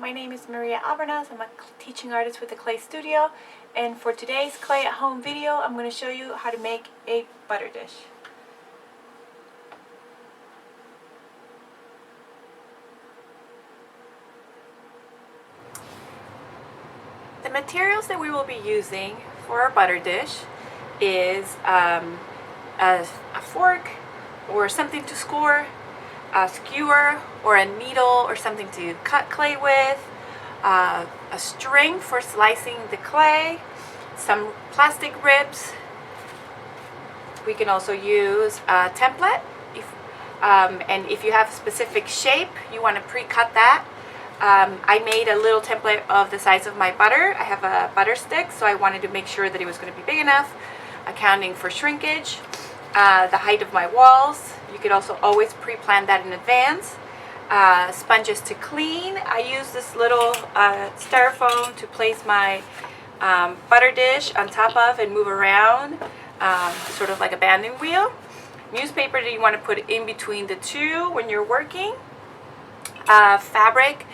my name is Maria Albornoz. I'm a teaching artist with the Clay Studio, and for today's Clay at Home video, I'm going to show you how to make a butter dish. The materials that we will be using for our butter dish is a fork or something to score, a skewer or a needle or something to cut clay with, a string for slicing the clay, some plastic ribs. We can also use a template and if you have a specific shape you want to pre-cut that. I made a little template of the size of my butter. I have a butter stick, so I wanted to make sure that it was going to be big enough, accounting for shrinkage, the height of my walls. You could also always pre-plan that in advance. Sponges to clean. I use this little styrofoam to place my butter dish on top of and move around, sort of like a banding wheel. Newspaper that you want to put in between the two when you're working. Fabric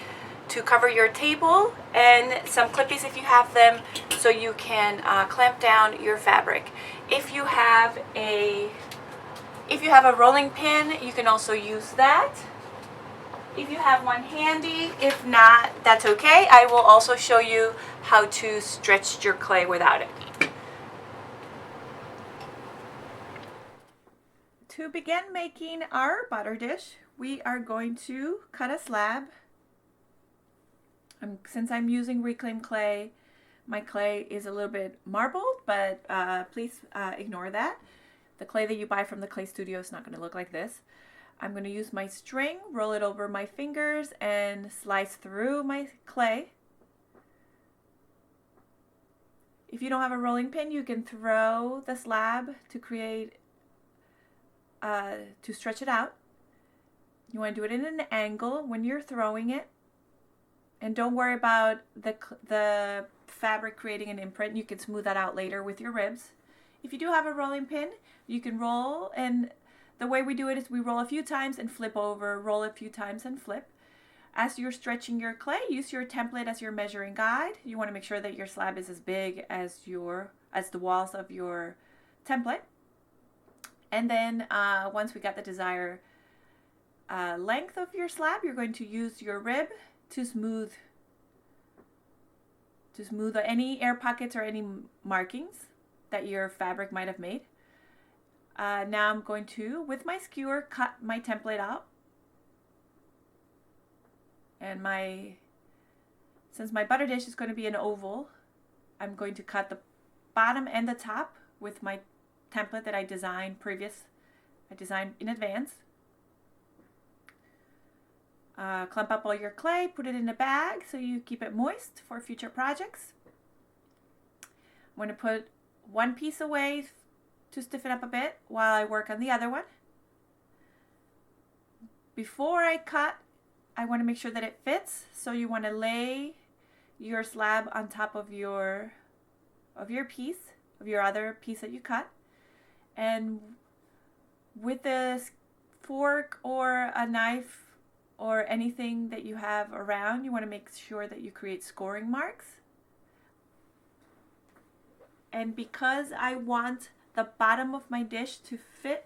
to cover your table, and some clippies if you have them, so you can clamp down your fabric. If you have a rolling pin, you can also use that. If you have one handy, if not, that's okay. I will also show you how to stretch your clay without it. To begin making our butter dish, we are going to cut a slab. Since I'm using reclaimed clay, my clay is a little bit marbled, but please ignore that. The clay that you buy from the Clay Studio is not going to look like this. I'm going to use my string, roll it over my fingers, and slice through my clay. If you don't have a rolling pin, you can throw the slab to create, to stretch it out. You want to do it in an angle when you're throwing it. And don't worry about the fabric creating an imprint. You can smooth that out later with your ribs. If you do have a rolling pin, you can roll, and the way we do it is we roll a few times and flip over, roll a few times and flip. As you're stretching your clay, use your template as your measuring guide. You want to make sure that your slab is as big as the walls of your template. And then once we got the desired length of your slab, you're going to use your rib to smooth any air pockets or any markings that your fabric might have made. Now I'm going to, with my skewer, cut my template out. And since my butter dish is going to be an oval, I'm going to cut the bottom and the top with my template that I designed in advance. Clump up all your clay, put it in a bag so you keep it moist for future projects. I'm going to put one piece away to stiffen up a bit while I work on the other one. Before I cut, I want to make sure that it fits, so you want to lay your slab on top of your other piece that you cut, and with a fork or a knife or anything that you have around, you want to make sure that you create scoring marks. And because I want the bottom of my dish to fit,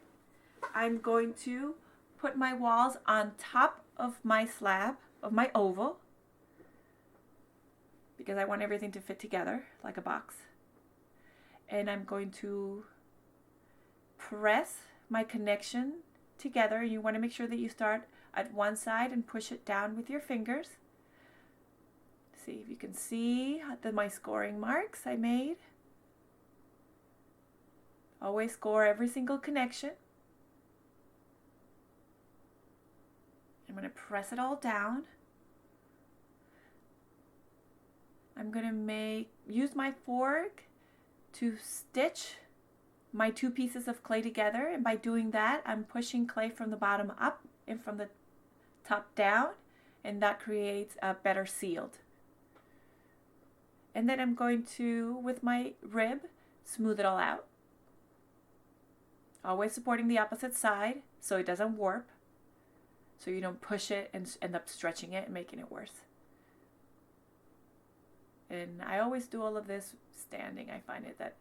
I'm going to put my walls on top of my slab, of my oval, because I want everything to fit together like a box. And I'm going to press my connection together. You want to make sure that you start at one side and push it down with your fingers. See if you can see my scoring marks I made. Always score every single connection. I'm going to press it all down. I'm going to use my fork to stitch my two pieces of clay together, and by doing that I'm pushing clay from the bottom up and from the top down, and that creates a better sealed. And then I'm going to, with my rib, smooth it all out. Always supporting the opposite side so it doesn't warp, so you don't push it and end up stretching it and making it worse. And I always do all of this standing. I find it that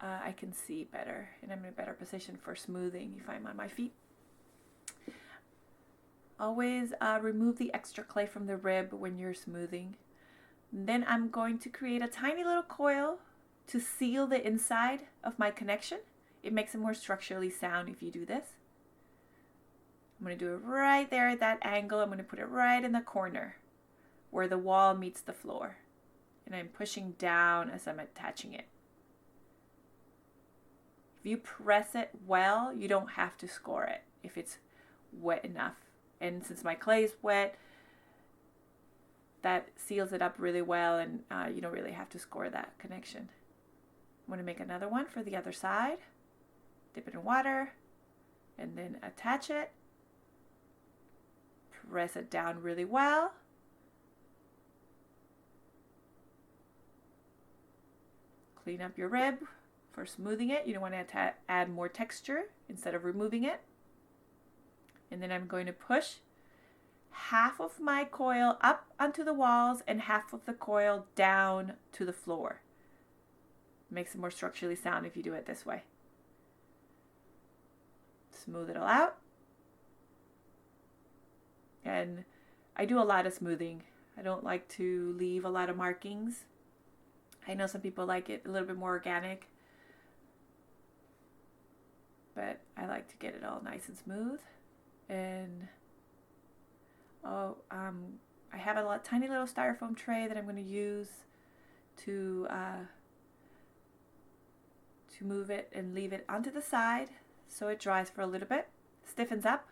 I can see better and I'm in a better position for smoothing if I'm on my feet. Always remove the extra clay from the rib when you're smoothing. And then I'm going to create a tiny little coil to seal the inside of my connection. It makes it more structurally sound if you do this. I'm going to do it right there at that angle. I'm going to put it right in the corner where the wall meets the floor. And I'm pushing down as I'm attaching it. If you press it well, you don't have to score it if it's wet enough. And since my clay is wet, that seals it up really well, and you don't really have to score that connection. I'm going to make another one for the other side. Dip it in water and then attach it. Press it down really well. Clean up your rib for smoothing it. You don't want to add more texture instead of removing it. And then I'm going to push half of my coil up onto the walls and half of the coil down to the floor. Makes it more structurally sound if you do it this way. Smooth it all out. And I do a lot of smoothing. I don't like to leave a lot of markings. I know some people like it a little bit more organic, but I like to get it all nice and smooth. And I have a tiny little styrofoam tray that I'm going to use to move it and leave it onto the side so it dries for a little bit, stiffens up,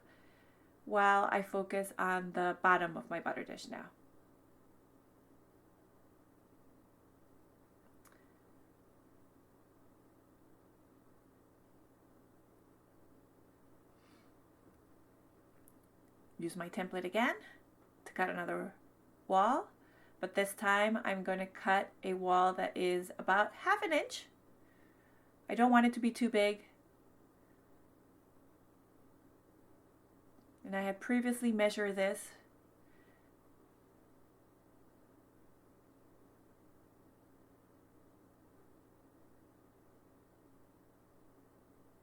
while I focus on the bottom of my butter dish now. Use my template again to cut another wall, but this time I'm going to cut a wall that is about 1/2 inch. I don't want it to be too big. And I had previously measured this.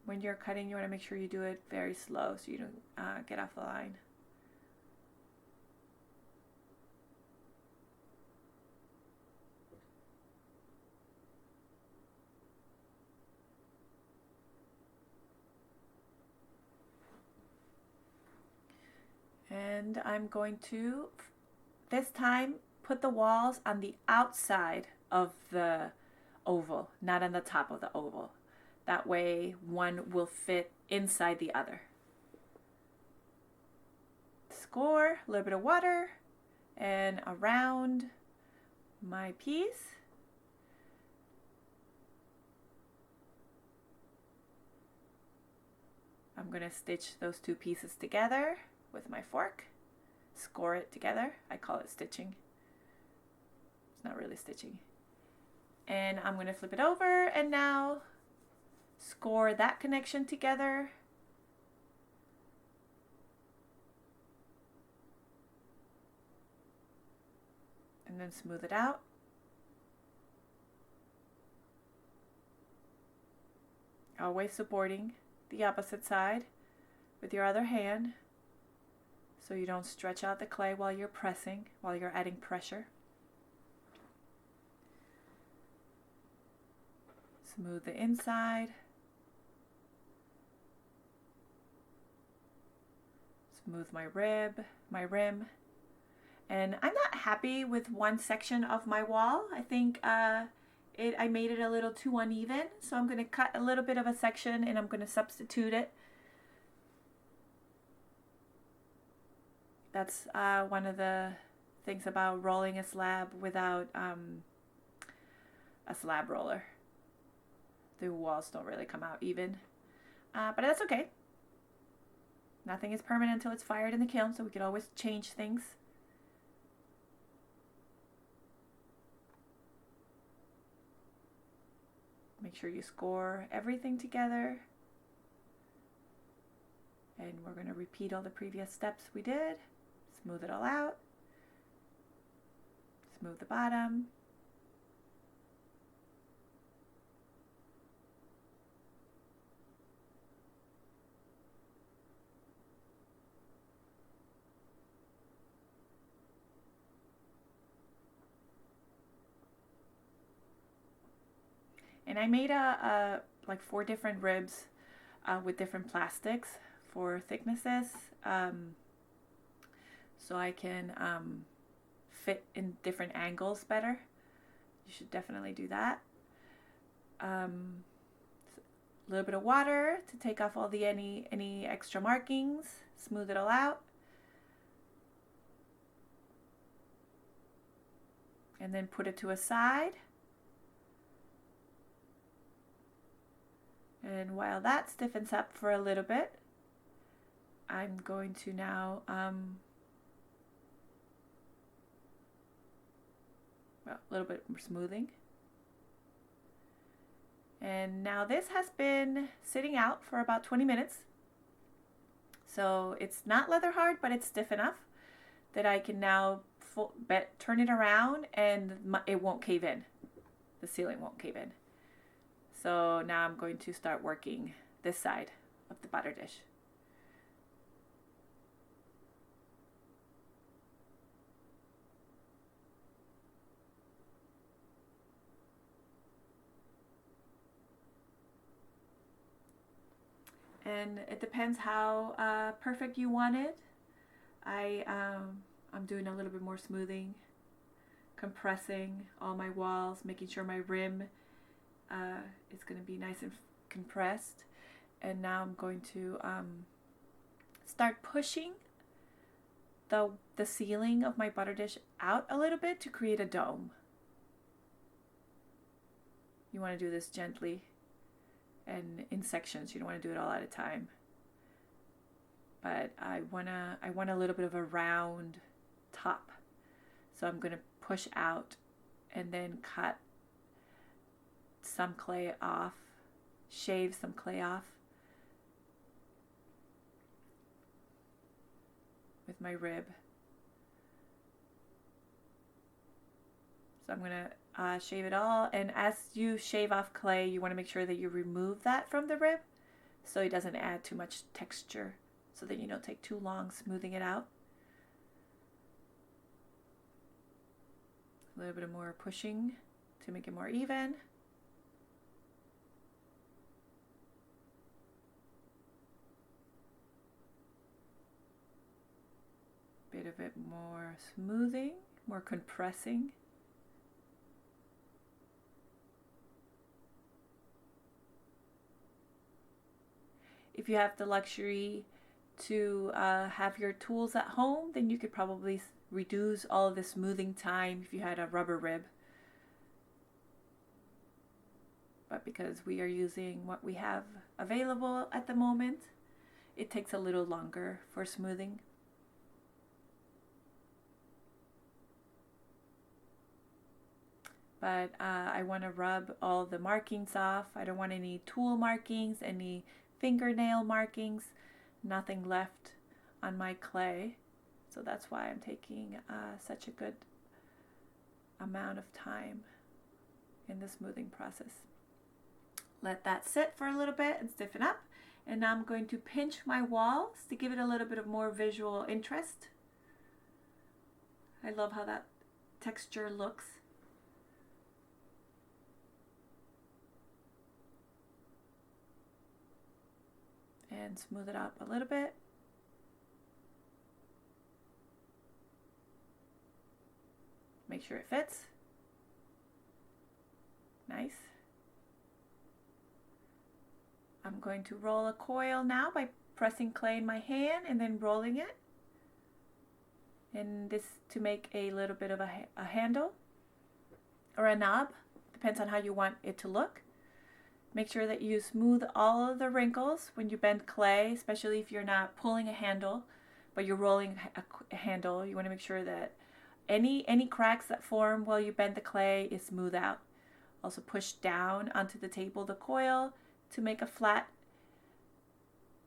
When you're cutting, you want to make sure you do it very slow so you don't get off the line. And I'm going to, this time, put the walls on the outside of the oval, not on the top of the oval. That way one will fit inside the other. Score, a little bit of water, and around my piece. I'm going to stitch those two pieces together with my fork, score it together. I call it stitching. It's not really stitching. And I'm going to flip it over and now score that connection together. And then smooth it out. Always supporting the opposite side with your other hand, so you don't stretch out the clay while you're pressing, while you're adding pressure. Smooth the inside. Smooth my rim. And I'm not happy with one section of my wall. I think I made it a little too uneven, so I'm going to cut a little bit of a section and I'm going to substitute it. That's one of the things about rolling a slab without a slab roller. The walls don't really come out even, but that's okay. Nothing is permanent until it's fired in the kiln, so we can always change things. Make sure you score everything together. And we're going to repeat all the previous steps we did. Smooth it all out. Smooth the bottom. And I made like 4 different ribs with different plastics for thicknesses, so I can fit in different angles better. You should definitely do that. A little bit of water to take off all the any extra markings, smooth it all out. And then put it to a side. And while that stiffens up for a little bit, I'm going to now a little bit more smoothing. And now this has been sitting out for about 20 minutes. So it's not leather hard, but it's stiff enough that I can now turn it around and it won't cave in. The ceiling won't cave in. So now I'm going to start working this side of the butter dish. And it depends how perfect you want it. I'm doing a little bit more smoothing, compressing all my walls, making sure my rim is going to be nice and compressed. And now I'm going to start pushing the ceiling of my butter dish out a little bit to create a dome. You want to do this gently and in sections. You don't want to do it all at a time. But I want a little bit of a round top. So I'm going to push out and then cut some clay off, shave some clay off with my rib. So I'm going to shave it all, and as you shave off clay, you want to make sure that you remove that from the rib so it doesn't add too much texture, so that you don't take too long smoothing it out. A little bit more pushing to make it more even. Bit of it more smoothing, more compressing. If you have the luxury to have your tools at home, then you could probably reduce all of the smoothing time if you had a rubber rib. But because we are using what we have available at the moment, it takes a little longer for smoothing. But I want to rub all the markings off. I don't want any tool markings, any fingernail markings, nothing left on my clay. So that's why I'm taking such a good amount of time in the smoothing process. Let that sit for a little bit and stiffen up. And now I'm going to pinch my walls to give it a little bit of more visual interest. I love how that texture looks. And smooth it up a little bit. Make sure it fits. Nice. I'm going to roll a coil now by pressing clay in my hand and then rolling it. And this to make a little bit of a handle or a knob. Depends on how you want it to look. Make sure that you smooth all of the wrinkles when you bend clay, especially if you're not pulling a handle, but you're rolling a handle. You want to make sure that any cracks that form while you bend the clay is smooth out. Also push down onto the table the coil to make a flat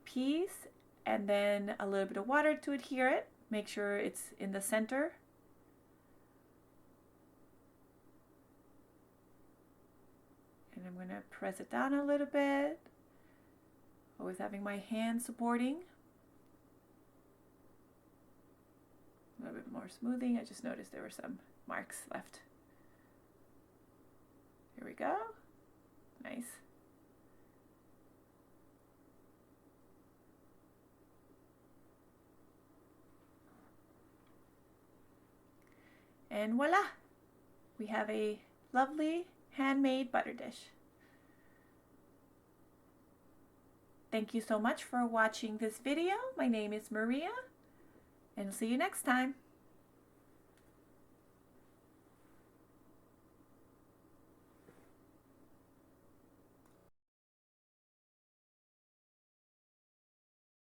piece, and then a little bit of water to adhere it. Make sure it's in the center. And I'm going to press it down a little bit, always having my hand supporting. A little bit more smoothing. I just noticed there were some marks left. Here we go. Nice. And voila! We have a lovely handmade butter dish. Thank you so much for watching this video. My name is Maria, and see you next time.